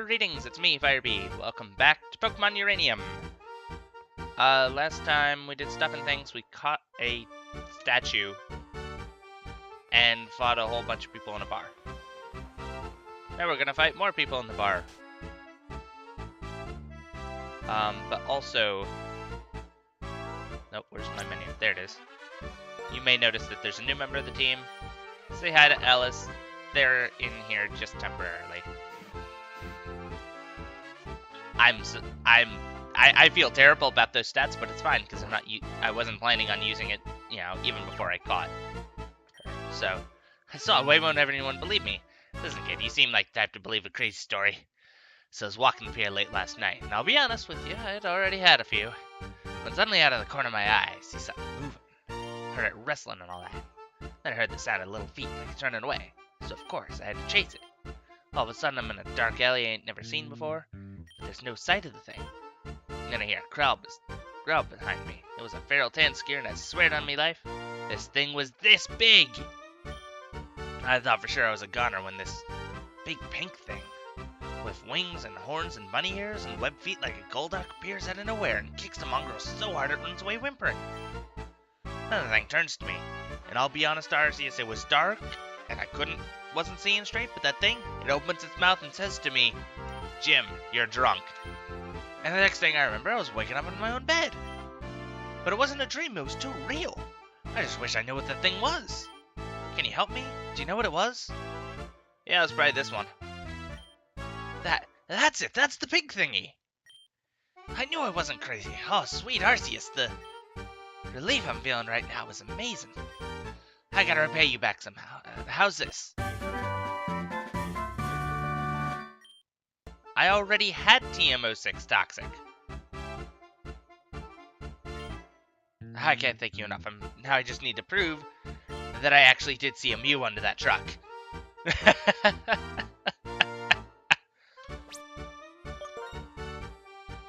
Greetings, it's me, FireB. Welcome back to Pokemon Uranium. Last time we did stuff and things, we caught a statue and fought a whole bunch of people in a bar. Now we're gonna fight more people in the bar. But also... Nope, where's my menu? There it is. You may notice that there's a new member of the team. Say hi to Alice. They're in here just temporarily. I feel terrible about those stats, but it's fine because I wasn't planning on using it, you know, even before I caught her. So I saw why won't anyone believe me? Listen, kid, you seem like the type to believe a crazy story. So I was walking up here late last night, and I'll be honest with you, I'd already had a few. When suddenly out of the corner of my eye, I see something moving. Heard it wrestling and all that. Then I heard the sound of little feet like it's running away. So of course I had to chase it. All of a sudden I'm in a dark alley I ain't never seen before. There's no sight of the thing. Then I hear a growl behind me. It was a feral Tanskier, and I swear it on me life, this thing was this big! I thought for sure I was a goner when this big pink thing, with wings and horns and bunny ears and webbed feet like a Golduck, appears out of nowhere and kicks the mongrel so hard it runs away whimpering. Then the thing turns to me, and I'll be honest, Arceus, it was dark, and I wasn't seeing straight, but that thing, it opens its mouth and says to me, "Jim, you're drunk." And the next thing I remember, I was waking up in my own bed. But it wasn't a dream, it was too real. I just wish I knew what the thing was. Can you help me? Do you know what it was? Yeah, it was probably this one. That's it, that's the pig thingy. I knew I wasn't crazy. Oh, sweet Arceus, the relief I'm feeling right now is amazing. I gotta repay you back somehow. How's this? I already had TM06 Toxic. I can't thank you enough. Now I just need to prove that I actually did see a Mew under that truck.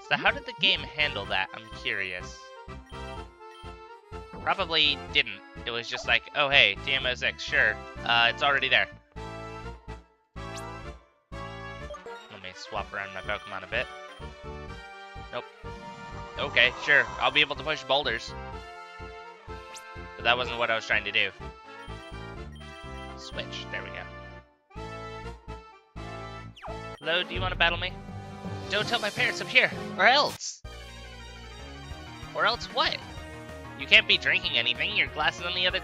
So how did the game handle that? I'm curious. Probably didn't. It was just like, oh hey, TM06, sure. It's already there. Let me swap around my Pokemon a bit. Nope. Okay, sure. I'll be able to push boulders. But that wasn't what I was trying to do. Switch. There we go. Hello, do you want to battle me? Don't tell my parents I'm here, or else. Or else what? You can't be drinking anything. Your glass is on the other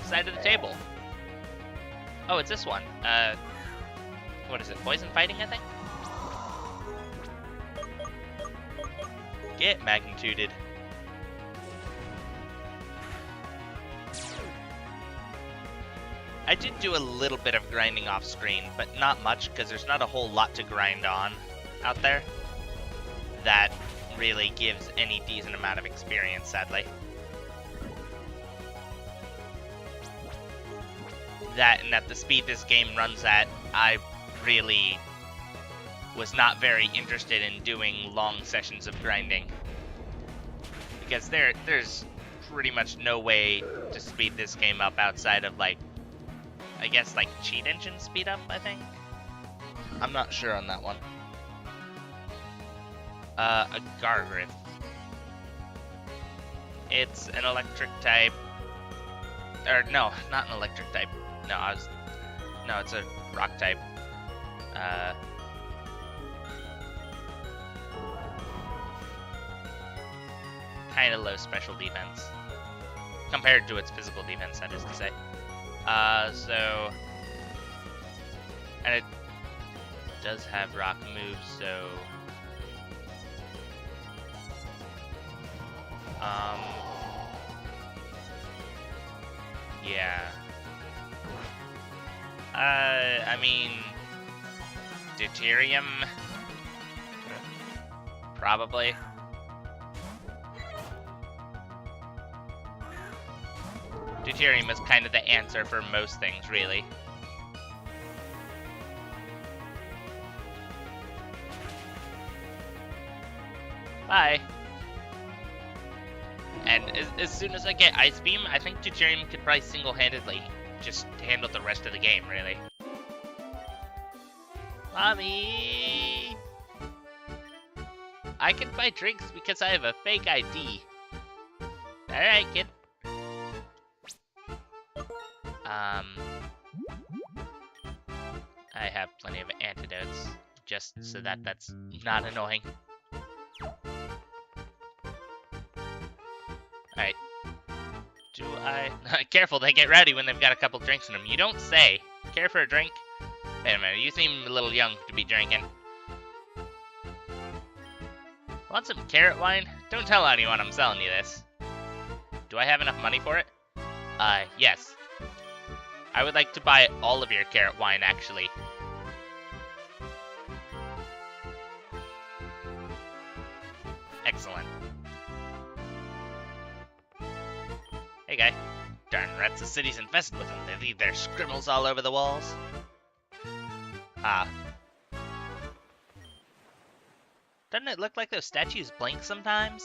side of the table. Oh, it's this one. What is it? Poison fighting, I think? Get magnituded. I did do a little bit of grinding off screen, but not much, because there's not a whole lot to grind on out there that really gives any decent amount of experience, sadly. That and at the speed this game runs at, I really was not very interested in doing long sessions of grinding. Because there's pretty much no way to speed this game up outside of, like, I guess, like, cheat engine speed up, I think? I'm not sure on that one. A Gargrith. It's an electric type. Or, no, not an electric type. No, it's a rock type. Kind of low special defense. Compared to its physical defense, that is to say. And it does have rock moves, so... yeah. I mean... Deuterium? Probably. Deuterium is kind of the answer for most things, really. Bye. And as soon as I get Ice Beam, I think Deuterium could probably single-handedly just handle the rest of the game, really. Mommy! I can buy drinks because I have a fake ID. Alright, kid. I have plenty of antidotes, just so that that's not annoying. Alright. Do I... Careful, they get rowdy when they've got a couple drinks in them. You don't say. Care for a drink? Wait a minute, you seem a little young to be drinking. Want some carrot wine? Don't tell anyone I'm selling you this. Do I have enough money for it? Yes. I would like to buy all of your carrot wine, actually. Excellent. Hey, guy. Darn rats, the city's infested with them. They leave their scribbles all over the walls. Ah. Doesn't it look like those statues blink sometimes?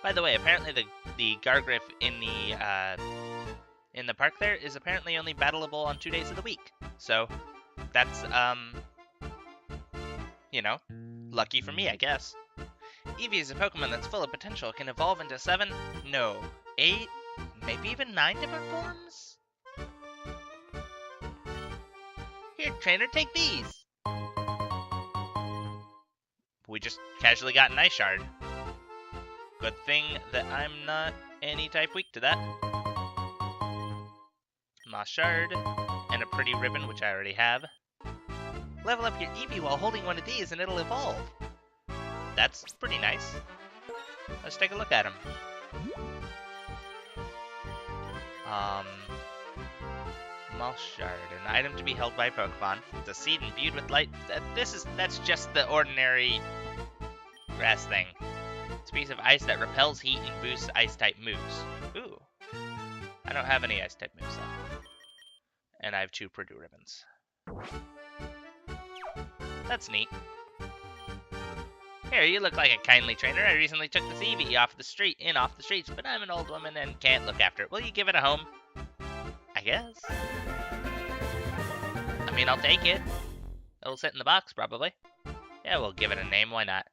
By the way, apparently the Gargriff in the park there is apparently only battleable on 2 days of the week. So, that's, you know, lucky for me, I guess. Eevee is a Pokemon that's full of potential. It can evolve into 7, no, 8, maybe even 9 different forms? Here, trainer, take these! We just casually got an Ice Shard. Good thing that I'm not any type weak to that. Moss Shard, and a pretty ribbon, which I already have. Level up your Eevee while holding one of these and it'll evolve. That's pretty nice. Let's take a look at him. Moss Shard, an item to be held by Pokemon. It's a seed imbued with light. That's just the ordinary grass thing. It's a piece of ice that repels heat and boosts ice-type moves. Ooh. I don't have any ice-type moves, though. And I have 2 Purdue ribbons. That's neat. Here, you look like a kindly trainer. I recently took this Eevee off the streets, but I'm an old woman and can't look after it. Will you give it a home? I guess. I mean, I'll take it. It'll sit in the box, probably. Yeah, we'll give it a name. Why not?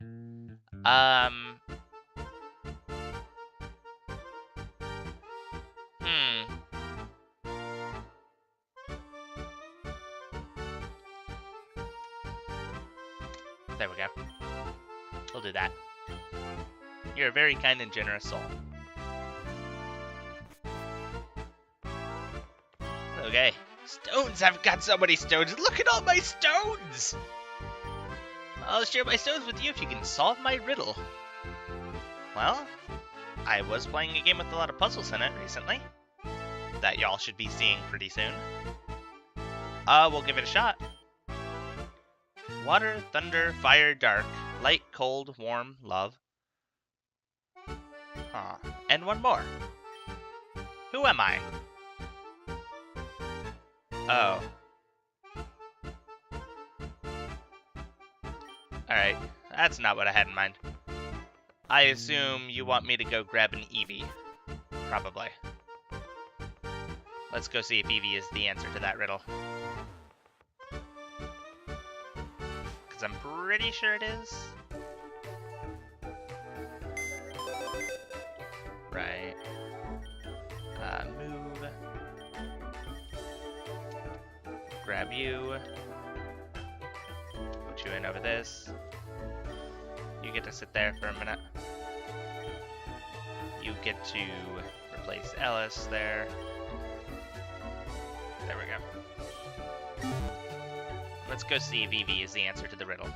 There we go. We'll do that. You're a very kind and generous soul. Okay. Stones! I've got so many stones! Look at all my stones! I'll share my stones with you if you can solve my riddle. Well, I was playing a game with a lot of puzzles in it recently. That y'all should be seeing pretty soon. We'll give it a shot. Water, thunder, fire, dark. Light, cold, warm, love. And one more. Who am I? Oh. Alright, that's not what I had in mind. I assume you want me to go grab an Eevee. Probably. Let's go see if Eevee is the answer to that riddle. Because I'm pretty sure it is. Right. Move. Grab you. Put you in over this. You get to sit there for a minute. You get to replace Ellis there. There we go. Let's go see if Eevee is the answer to the riddle.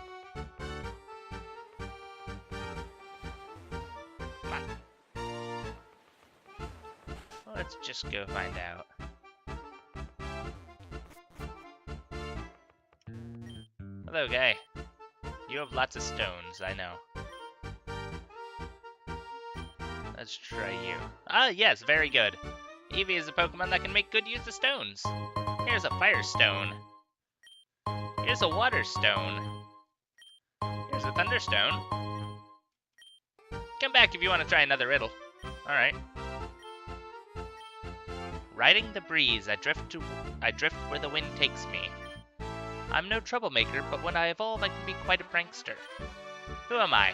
Come on. Let's just go find out. Hello, guy. You have lots of stones, I know. Let's try you. Ah, yes, very good. Eevee is a Pokemon that can make good use of stones. Here's a Fire Stone. Here's a Water Stone. Here's a Thunder Stone. Come back if you want to try another riddle. Alright. Riding the breeze, I drift where the wind takes me. I'm no troublemaker, but when I evolve, I can be quite a prankster. Who am I?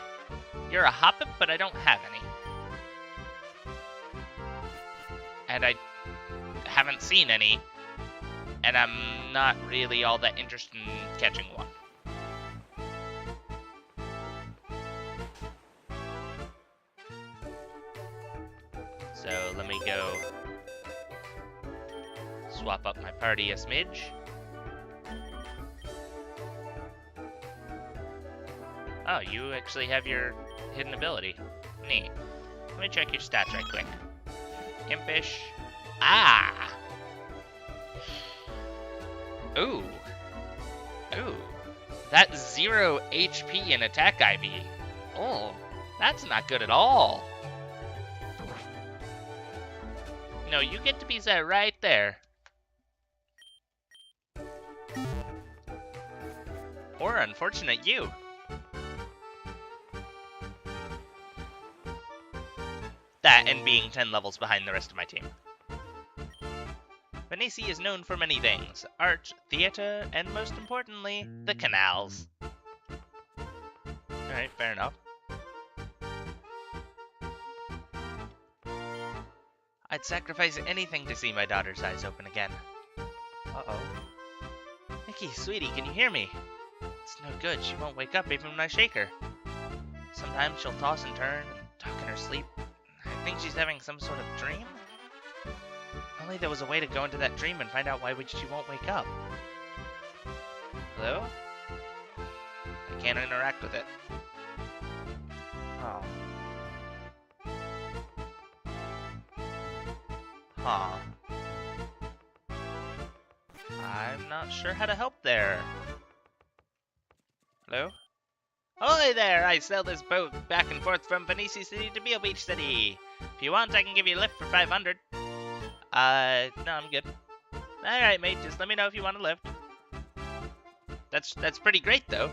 You're a hoppip, but I don't have any. And I haven't seen any. And I'm not really all that interested in catching one. So let me go swap up my party a smidge. Oh, you actually have your hidden ability. Neat. Let me check your stats right quick. Impish. Ah! Ooh. Ooh. That's 0 HP in attack IV. Oh, that's not good at all. No, you get to be set right there. Or unfortunate you. That and being 10 levels behind the rest of my team. Venice is known for many things. Art, theater, and most importantly, the canals. Alright, fair enough. I'd sacrifice anything to see my daughter's eyes open again. Uh-oh. Nikki, sweetie, can you hear me? It's no good, she won't wake up even when I shake her. Sometimes she'll toss and turn and talk in her sleep. I think she's having some sort of dream? If only there was a way to go into that dream and find out why she won't wake up. Hello? I can't interact with it. Oh. Huh. I'm not sure how to help there. Hello? Ahoy there! I sail this boat back and forth from Venice City to Beale Beach City. If you want, I can give you a lift for 500. No, I'm good. Alright, mate, just let me know if you want a lift. That's pretty great, though.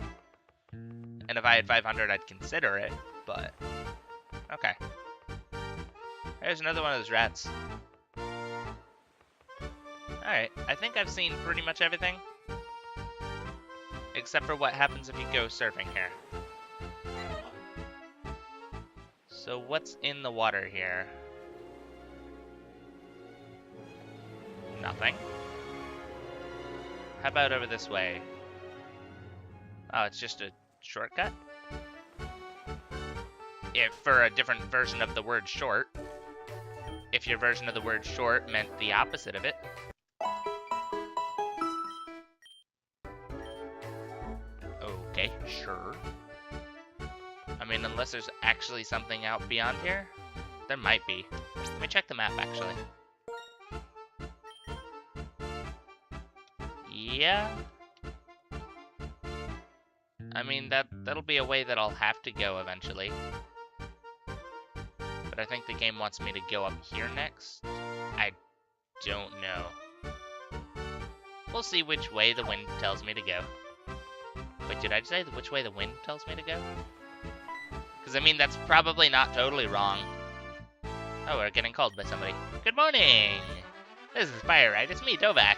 And if I had 500, I'd consider it, but... Okay. There's another one of those rats. Alright, I think I've seen pretty much everything. Except for what happens if you go surfing here. So what's in the water here? Nothing. How about over this way? Oh, it's just a shortcut? If for a different version of the word short. If your version of the word short meant the opposite of it. Okay, sure. I mean, unless there's actually something out beyond here. There might be. Let me check the map, actually. Yeah. I mean, that'll be a way that I'll have to go eventually. But I think the game wants me to go up here next. I don't know. We'll see which way the wind tells me to go. Wait, did I say which way the wind tells me to go? Because, I mean, that's probably not totally wrong. Oh, we're getting called by somebody. Good morning! This is FireB, it's me, Tovak.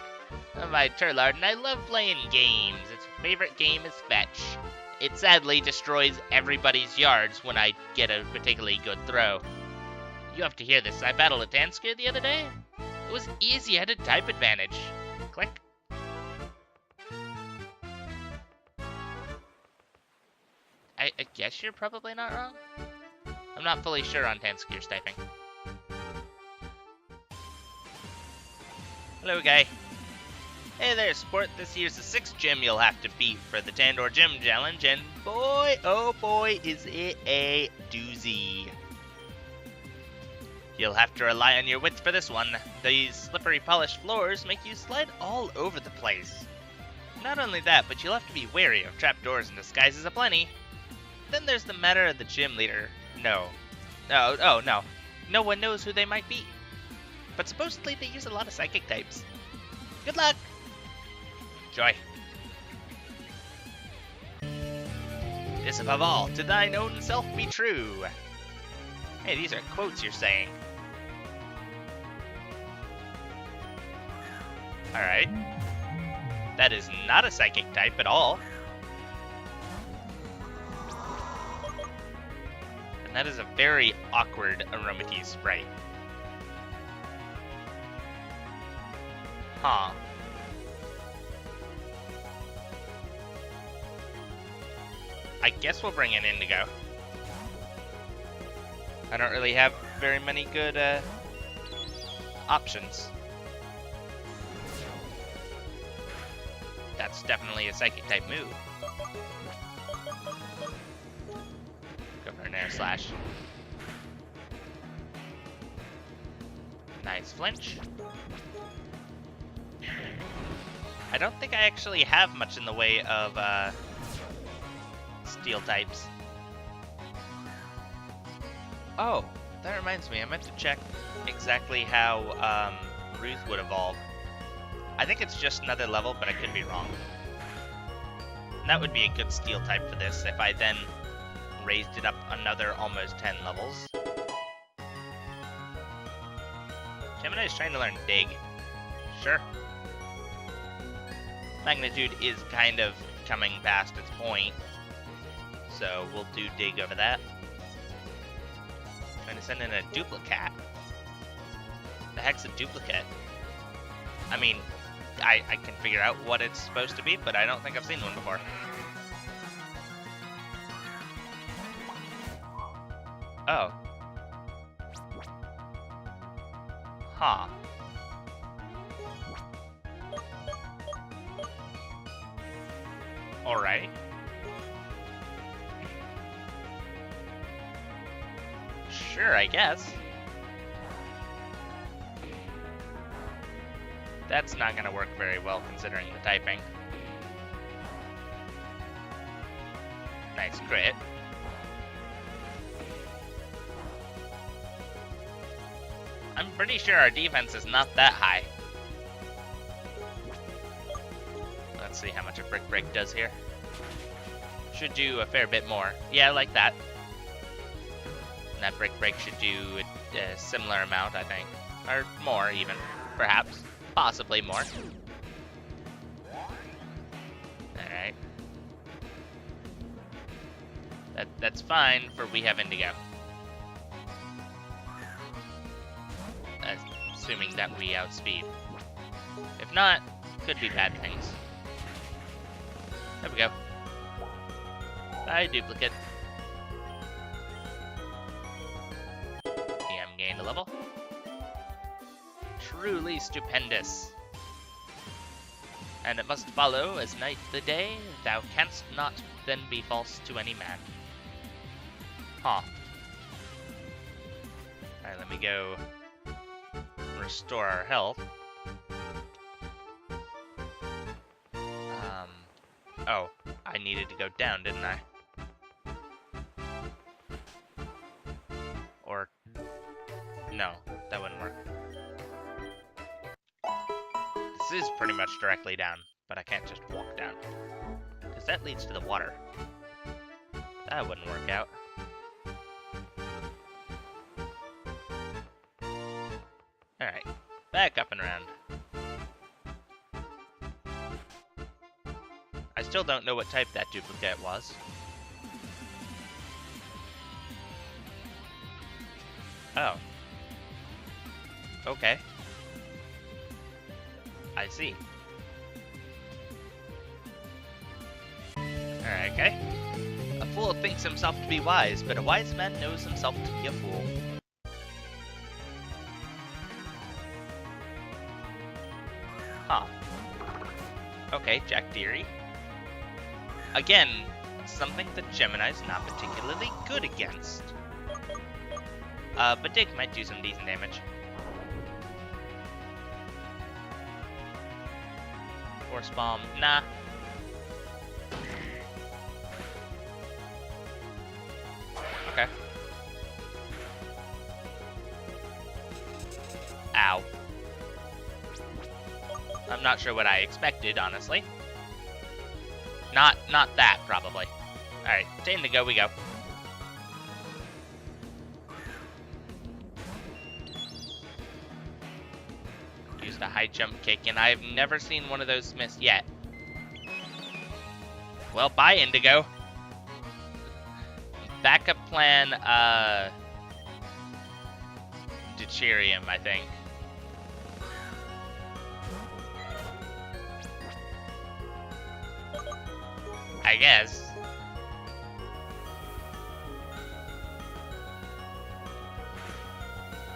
I'm my Turlard, and I love playing games. Its favorite game is Fetch. It sadly destroys everybody's yards when I get a particularly good throw. You have to hear this. I battled a Tansker the other day. It was easy, I had a type advantage. Click. I guess you're probably not wrong. I'm not fully sure on Tanskir's typing. Hello, guy. Hey there, sport. This here's the 6th gym you'll have to beat for the Tandor Gym Challenge, and boy, oh boy, is it a doozy. You'll have to rely on your wits for this one. These slippery polished floors make you slide all over the place. Not only that, but you'll have to be wary of trapdoors and disguises aplenty. Then there's the matter of the gym leader. No. Oh, no. No one knows who they might be. But supposedly they use a lot of psychic types. Good luck! Joy. This above all, to thine own self be true. Hey, these are quotes you're saying. Alright. That is not a psychic type at all. And that is a very awkward aromatase sprite. Huh. I guess we'll bring in Indigo. I don't really have very many good options. That's definitely a Psychic type move. Go for an Air Slash. Nice flinch. I don't think I actually have much in the way of Steel types. Oh, that reminds me, I meant to check exactly how Ruth would evolve. I think it's just another level, but I could be wrong. And that would be a good Steel type for this if I then raised it up another almost 10 levels. Gemini is trying to learn Dig. Sure. Magnitude is kind of coming past its point, so we'll do Dig over that. Trying to send in a duplicate. The heck's a duplicate? I mean, I can figure out what it's supposed to be, but I don't think I've seen one before. Oh. Huh. Alright. Sure, I guess. That's not gonna work very well considering the typing. Nice crit. I'm pretty sure our defense is not that high. Let's see how much a Brick Break does here. Should do a fair bit more. Yeah, like that. And that Brick Break should do a similar amount, I think. Or more, even. Perhaps. Possibly more. Alright. That's fine, for we have Indigo. Assuming that we outspeed. If not, could be bad things. There we go. Bye, duplicate. TM gained a level. Truly stupendous. And it must follow as night the day, thou canst not then be false to any man. Huh. Alright, let me go restore our health. Oh, I needed to go down, didn't I? Or, no, that wouldn't work. This is pretty much directly down, but I can't just walk down, because that leads to the water. That wouldn't work out. Alright, back up and around. I still don't know what type that duplicate was. Oh. Okay. I see. Alright, okay. A fool thinks himself to be wise, but a wise man knows himself to be a fool. Huh. Okay, Jack Deary. Again, something that Gemini's not particularly good against. But Dig might do some decent damage. Force Bomb, nah. Okay. Ow. I'm not sure what I expected, honestly. Not that, probably. Alright, to Indigo we go. Used a high jump kick, and I've never seen one of those miss yet. Well, bye, Indigo. Backup plan, deuterium, I think. I guess.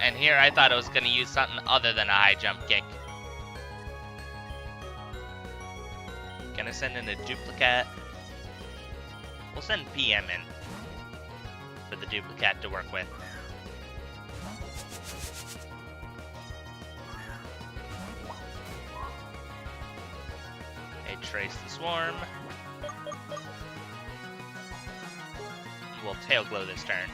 And here I thought I was going to use something other than a high jump kick. Gonna send in a duplicate. We'll send PM in for the duplicate to work with. A trace the swarm. We'll tail glow this turn.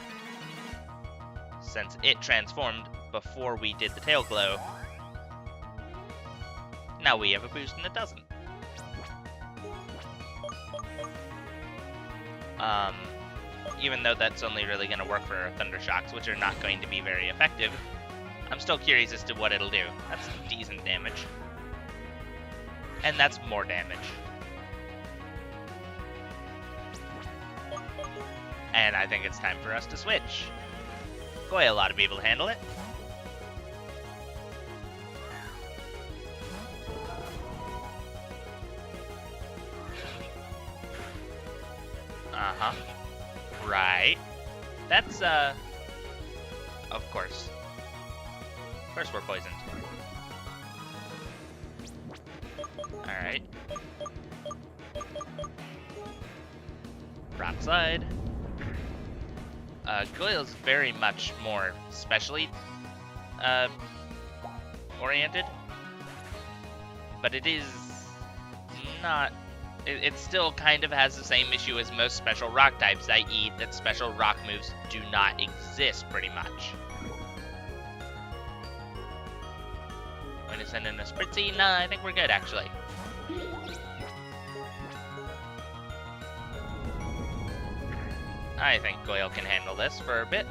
Since it transformed before we did the tail glow, now we have a boost and it doesn't. Even though that's only really going to work for Thunder Shocks, which are not going to be very effective, I'm still curious as to what it'll do. That's decent damage. And that's more damage. And I think it's time for us to switch. Goyle ought to be able to handle it. Uh-huh. Right. That's, of course. Of course we're poisoned. Alright. Rock slide. Goyle's very much more specially oriented, but it is not. It still kind of has the same issue as most special rock types, i.e. that special rock moves do not exist pretty much. Going to send in a Spritzy? Nah, I think we're good actually. I think Goyle can handle this for a bit.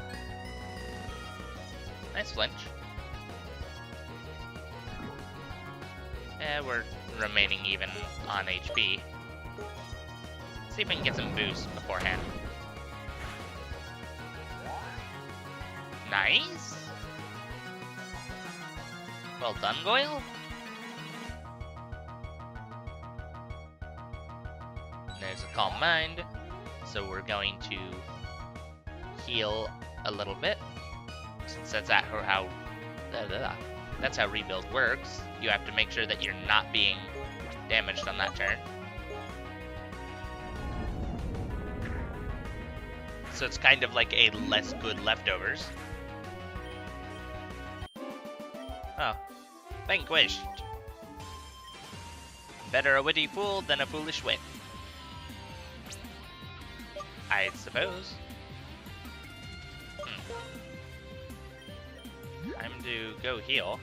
Nice flinch. Yeah, we're remaining even on HP. See if we can get some boost beforehand. Nice! Well done, Goyle. There's a Calm Mind. So we're going to heal a little bit, since that's how rebuild works. You have to make sure that you're not being damaged on that turn. So it's kind of like a less good leftovers. Oh, vanquished. Better a witty fool than a foolish wit, I suppose. Time to go heal.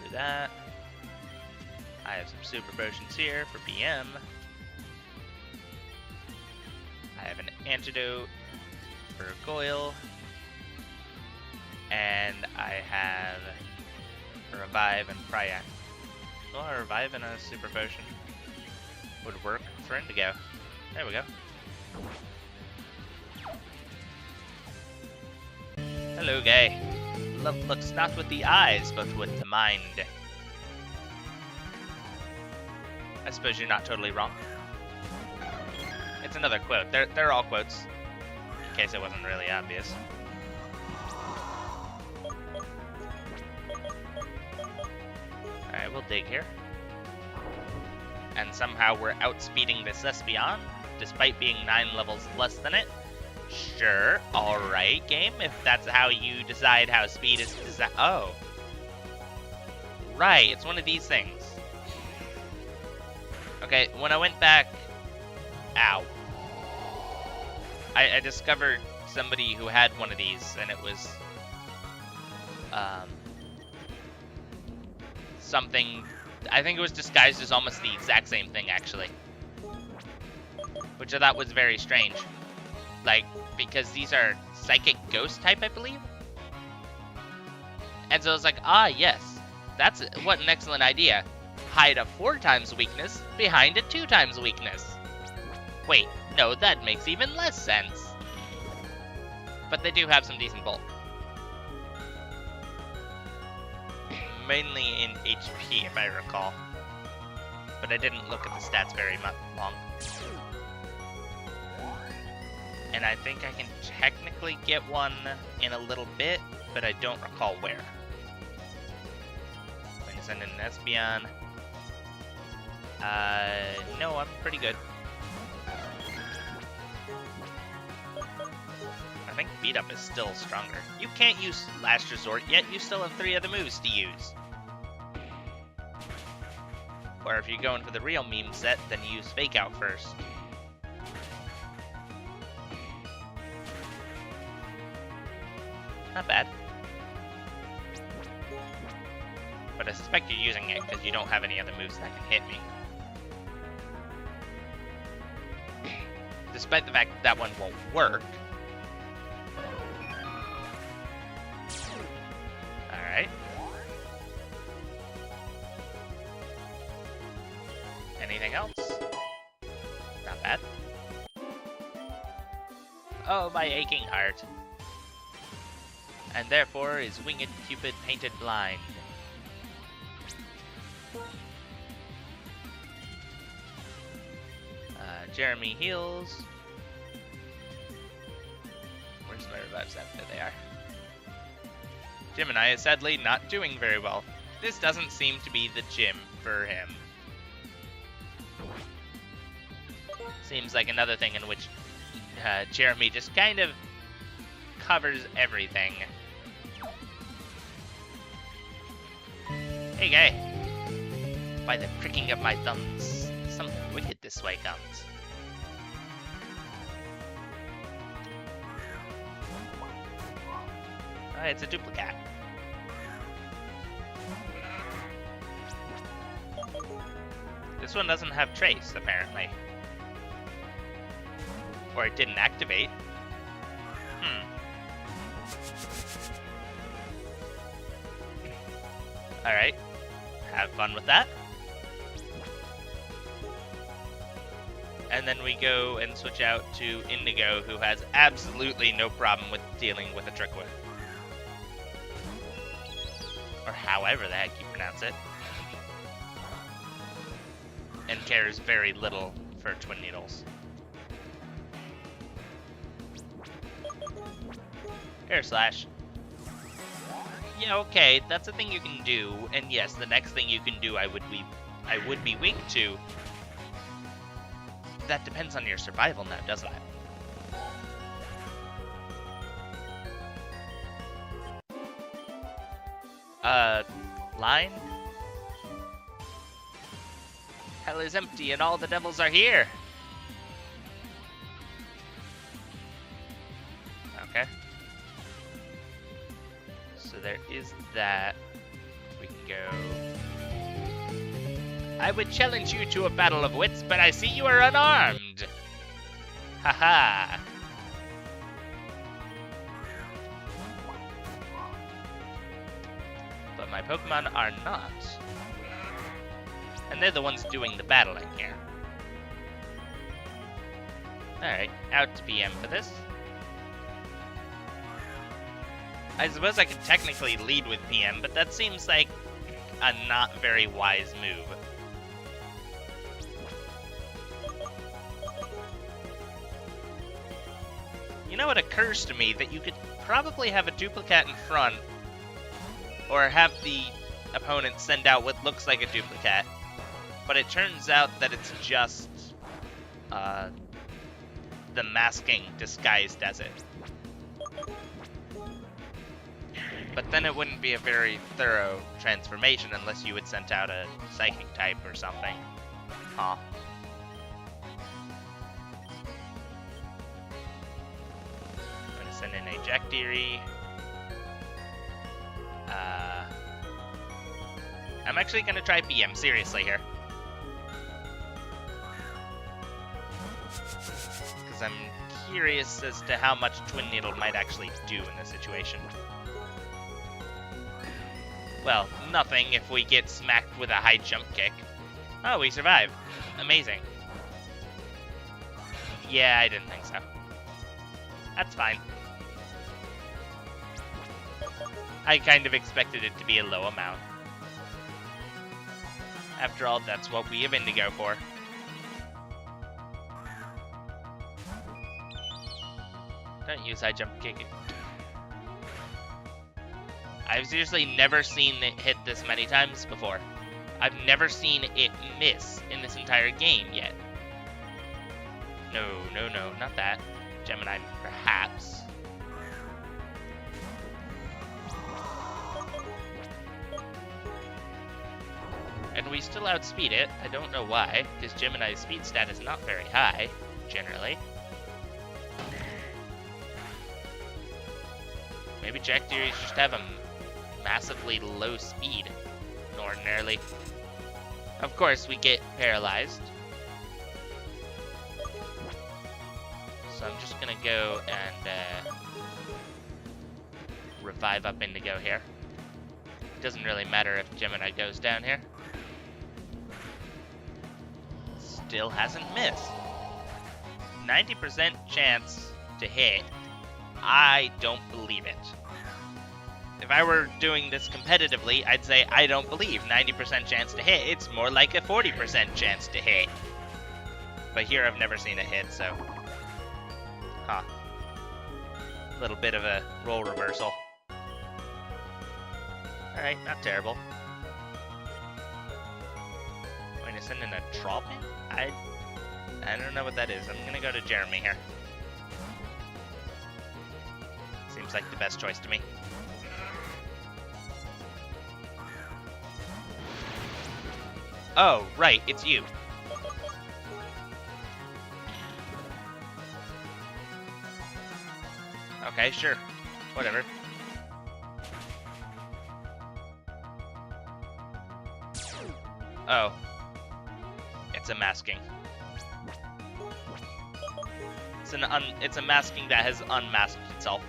Do that. I have some super potions here for PM. I have an antidote for Goyle. And I have a revive and Pryak. Well, a revive and a super potion would work for Indigo. There we go. Hello, gay. Love looks not with the eyes, but with the mind. I suppose you're not totally wrong. It's another quote. They're all quotes, in case it wasn't really obvious. Alright, we'll dig here. And somehow we're outspeeding this Espeon, despite being 9 levels less than it. Sure, alright, game, if that's how you decide how speed is designed. Oh. Right, it's one of these things. Okay, when I went back... Ow. I discovered somebody who had one of these, and it was... something... I think it was disguised as almost the exact same thing, actually. Which I thought was very strange. Like, because these are Psychic Ghost type, I believe? And so I was like, ah, yes. That's what an excellent idea. Hide a 4 times weakness behind a 2 times weakness. Wait, no, that makes even less sense. But they do have some decent bulk. Mainly in HP, if I recall. But I didn't look at the stats very long. And I think I can technically get one in a little bit, but I don't recall where. I'm going to send in an Espeon. No, I'm pretty good. I think Beat Up is still stronger. You can't use Last Resort yet, you still have 3 other moves to use. Or if you're going for the real meme set, then use Fake Out first. Not bad. But I suspect you're using it because you don't have any other moves that can hit me. Despite the fact that one won't work. Alright. Anything else? Not bad. Oh, my aching heart. And therefore is Winged Cupid painted blind. Jeremy heals. Where's my revives at? There they are. Gemini is sadly not doing very well. This doesn't seem to be the gym for him. Seems like another thing in which Jeremy just kind of covers everything. Hey guy! By the pricking of my thumbs, something wicked this way comes. It's a duplicate. This one doesn't have trace, apparently. Or it didn't activate. Alright. Have fun with that. And then we go and switch out to Indigo, who has absolutely no problem with dealing with a Trickwood. Or however the heck you pronounce it. And cares very little for Twin Needles. Air Slash. Yeah, okay, that's a thing you can do. And yes, the next thing you can do I would be weak to. That depends on your survival now, doesn't it? Line? Hell is empty and all the devils are here. Okay. So there is that. We can go. I would challenge you to a battle of wits, but I see you are unarmed. Haha. But my Pokemon are not. And they're the ones doing the battling here. Alright, out to PM for this. I suppose I could technically lead with PM, but that seems like a not very wise move. You know, it occurs to me that you could probably have a duplicate in front, or have the opponent send out what looks like a duplicate, but it turns out that it's just the masking disguised as it. But then it wouldn't be a very thorough transformation unless you had sent out a psychic type or something. Huh. I'm gonna send in a Jackdeary. I'm actually gonna try PM, seriously here. Because I'm curious as to how much Twin Needle might actually do in this situation. Well, nothing if we get smacked with a high jump kick. Oh, we survived. Amazing. Yeah, I didn't think so. That's fine. I kind of expected it to be a low amount. After all, that's what we have Indigo for. Don't use high jump kick. I've seriously never seen it hit this many times before. I've never seen it miss in this entire game yet. No, no, no, not that. Gemini, perhaps. And we still outspeed it. I don't know why, because Gemini's speed stat is not very high, generally. Maybe Jack Deeries just have a massively low speed, ordinarily. Of course, we get paralyzed. So I'm just gonna go and revive up Indigo here. It doesn't really matter if Gemini goes down here. Still hasn't missed. 90% chance to hit. I don't believe it. If I were doing this competitively, I'd say I don't believe 90% chance to hit. It's more like a 40% chance to hit. But here I've never seen a hit, so... Huh. A little bit of a role reversal. Alright, not terrible. Going to send in a Trollman? I don't know what that is. I'm gonna go to Jeremy here. Seems like the best choice to me. Oh, right, it's you. Okay, sure. Whatever. Oh. It's a masking. It's a masking that has unmasked itself.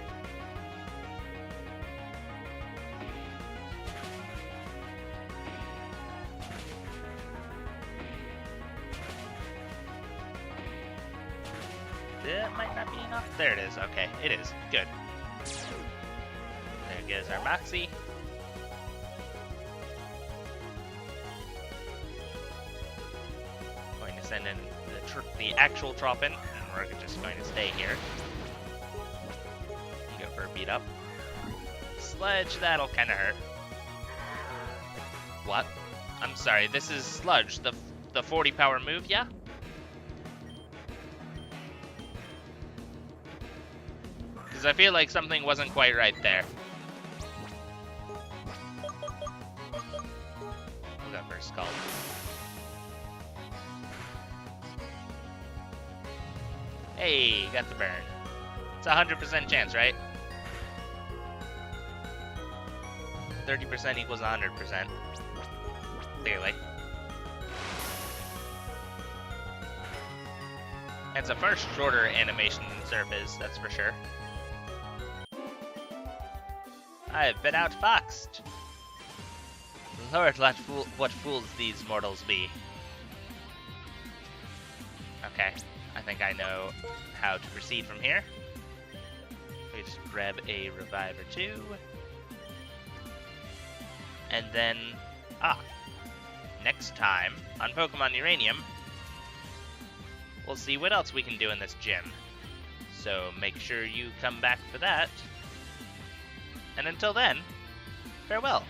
That might not be enough. There it is. Okay, it is. Good. There goes our Moxie. Going to send in the actual Trollman, and we're just going to stay here. Go for a beat up. Sludge, that'll kind of hurt. What? I'm sorry, this is Sludge, the 40 power move, yeah? Because I feel like something wasn't quite right there. We'll go for a Scald. Hey, got the burn. It's a 100% chance, right? 30% equals 100%. Clearly. It's a far shorter animation than Surface, that's for sure. I've been outfoxed. Lord, what fools these mortals be. Okay, I think I know how to proceed from here. We just grab a revive or two. And then, next time on Pokemon Uranium, we'll see what else we can do in this gym. So make sure you come back for that. And until then, farewell.